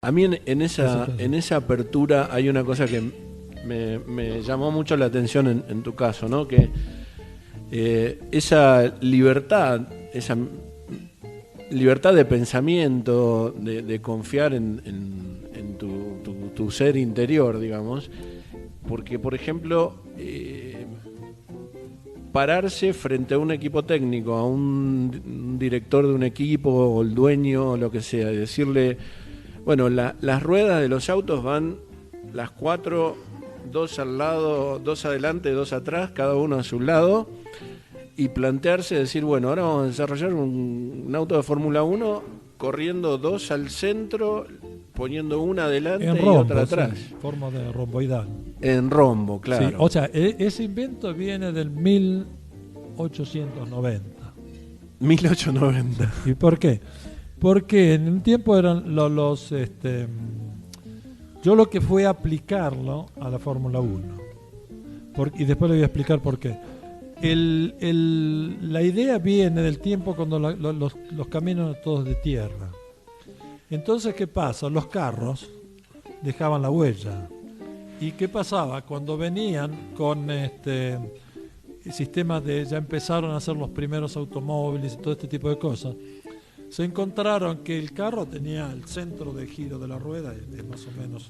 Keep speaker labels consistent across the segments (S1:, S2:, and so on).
S1: A mí en esa apertura hay una cosa que me llamó mucho la atención en tu caso, ¿no? Que esa libertad de pensamiento, de confiar en tu ser interior, digamos, porque, por ejemplo, pararse frente a un equipo técnico, a un director de un equipo, o el dueño, o lo que sea, y decirle, bueno, las ruedas de los autos van las cuatro, dos al lado, dos adelante, dos atrás, cada uno a su lado, y plantearse, decir, bueno, ahora vamos a desarrollar un auto de Fórmula 1 corriendo dos al centro, poniendo una adelante y otra atrás.
S2: Sí, forma de romboidal.
S1: En rombo, claro.
S2: Sí, o sea, ese invento viene del 1890.
S1: 1890.
S2: ¿Y por qué? Porque en un tiempo eran yo lo que fue aplicarlo a la Fórmula 1. Y después le voy a explicar por qué. La idea viene del tiempo cuando los caminos eran todos de tierra. Entonces, ¿qué pasa? Los carros dejaban la huella. ¿Y qué pasaba? Cuando venían con sistemas ya empezaron a hacer los primeros automóviles y todo este tipo de cosas, se encontraron que el carro tenía el centro de giro de la rueda de más o menos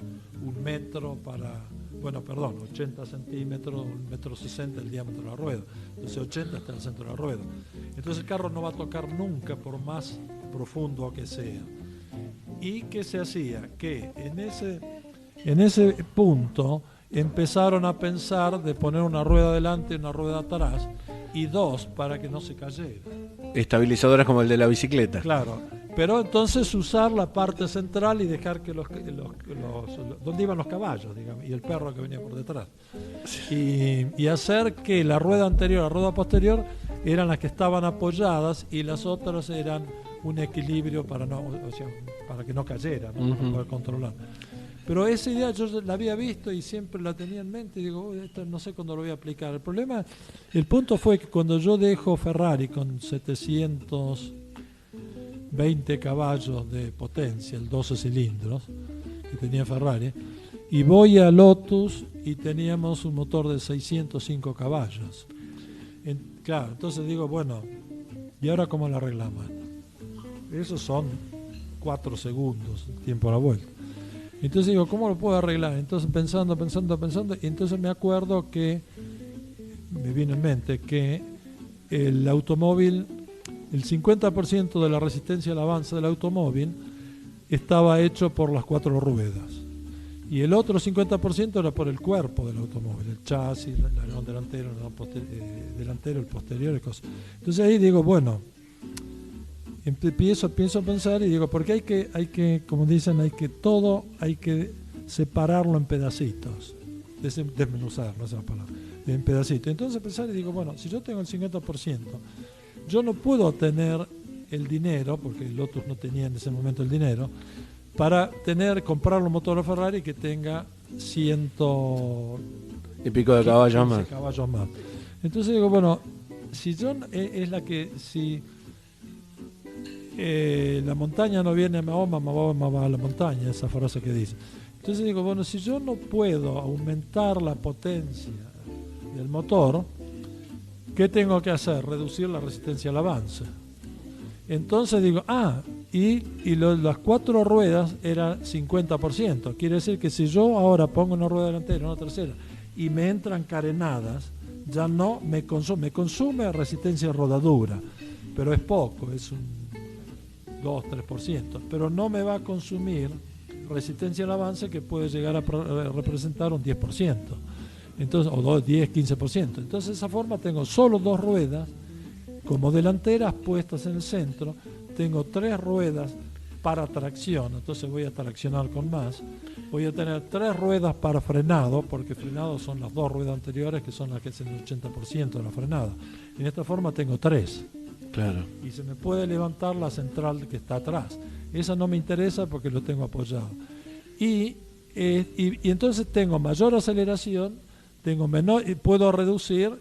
S2: 80 centímetros, 1,60 m el diámetro de la rueda. Entonces 80 está en el centro de la rueda. Entonces el carro no va a tocar nunca por más profundo que sea. ¿Y qué se hacía? Que en ese punto empezaron a pensar de poner una rueda adelante y una rueda atrás y dos para que no se cayera.
S1: Estabilizadoras como el de la bicicleta.
S2: Claro, pero entonces usar la parte central y dejar que donde iban los caballos, digamos, y el perro que venía por detrás. Y hacer que la rueda anterior y la rueda posterior eran las que estaban apoyadas y las otras eran un equilibrio para que no cayera, ¿no? Para poder controlar. Pero esa idea yo la había visto y siempre la tenía en mente y digo, esto no sé cuándo lo voy a aplicar. El punto fue que cuando yo dejo Ferrari con 720 caballos de potencia, el 12 cilindros que tenía Ferrari, y voy a Lotus y teníamos un motor de 605 caballos. Claro, entonces digo, bueno, ¿y ahora cómo lo arreglamos? Esos son 4 segundos, tiempo a la vuelta. Entonces digo, ¿cómo lo puedo arreglar? Entonces pensando, y entonces me acuerdo que, me vino en mente que el automóvil, el 50% de la resistencia al avance del automóvil estaba hecho por las 4 ruedas. Y el otro 50% era por el cuerpo del automóvil, el chasis, el alerón delantero, el posterior y cosas. Entonces ahí digo, bueno, pienso a pensar y digo, porque hay que, como dicen, hay que separarlo en pedacitos, desmenuzar, no es la palabra, en pedacitos. Entonces pensar y digo, bueno, si yo tengo el 50%, yo no puedo tener el dinero, porque Lotus no tenía en ese momento el dinero, para comprar un motor Ferrari que tenga 100
S1: y pico de caballos más.
S2: Entonces digo, bueno, si la montaña no viene a Mahoma, Mahoma va a la montaña, esa frase que dice. Entonces digo, bueno, si yo no puedo aumentar la potencia del motor, ¿qué tengo que hacer? Reducir la resistencia al avance. Entonces digo, las 4 ruedas eran 50%. Quiere decir que si yo ahora pongo una rueda delantera y una trasera y me entran carenadas, ya no me consume resistencia a rodadura, pero es poco, es un 2-3%, pero no me va a consumir resistencia al avance que puede llegar a representar un 10%, entonces, o 10-15%. Entonces de esa forma tengo solo 2 ruedas como delanteras puestas en el centro, tengo 3 ruedas para tracción, entonces voy a traccionar con más, voy a tener 3 ruedas para frenado, porque frenado son las 2 ruedas anteriores que son las que hacen el 80% de la frenada. En esta forma tengo 3.
S1: Claro.
S2: Y se me puede levantar la central que está atrás. Esa no me interesa porque lo tengo apoyado. Y entonces tengo mayor aceleración, puedo reducir.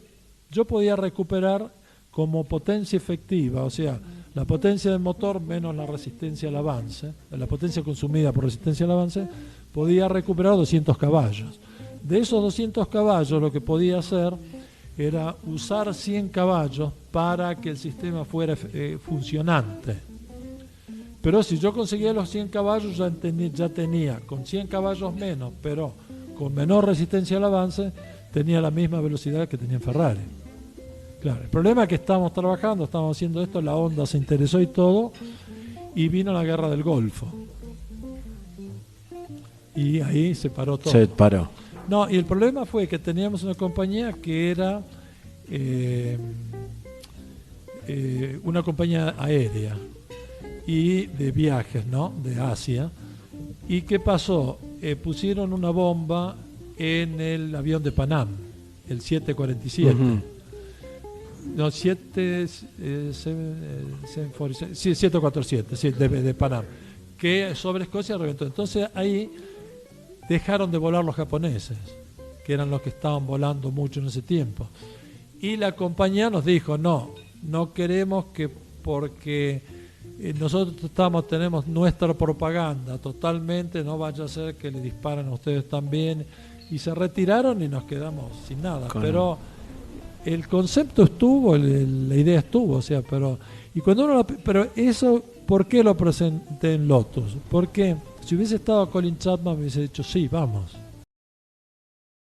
S2: Yo podía recuperar como potencia efectiva, o sea, La potencia del motor menos la resistencia al avance, la potencia consumida por resistencia al avance, podía recuperar 200 caballos. De esos 200 caballos lo que podía hacer era usar 100 caballos para que el sistema fuera funcionante. Pero si yo conseguía los 100 caballos, ya tenía con 100 caballos menos, pero con menor resistencia al avance, tenía la misma velocidad que tenía en Ferrari. Claro, el problema es que estábamos trabajando, estábamos haciendo esto, la Honda se interesó y todo, y vino la guerra del Golfo. Y ahí se paró todo.
S1: Se paró.
S2: No, y el problema fue que teníamos una compañía que era una compañía aérea y de viajes, ¿no? De Asia. ¿Y qué pasó? Pusieron una bomba en el avión de Panam, el 747.
S1: Uh-huh.
S2: No, 747, sí, de Panam, que sobre Escocia reventó. Entonces ahí dejaron de volar los japoneses, que eran los que estaban volando mucho en ese tiempo. Y la compañía nos dijo, no queremos que, porque nosotros tenemos nuestra propaganda totalmente, no vaya a ser que le disparen a ustedes también. Y se retiraron y nos quedamos sin nada. Pero el concepto estuvo, la idea estuvo, o sea, pero eso, ¿por qué lo presenté en Lotus? Porque si hubiese estado Colin Chapman me hubiese dicho, sí, vamos.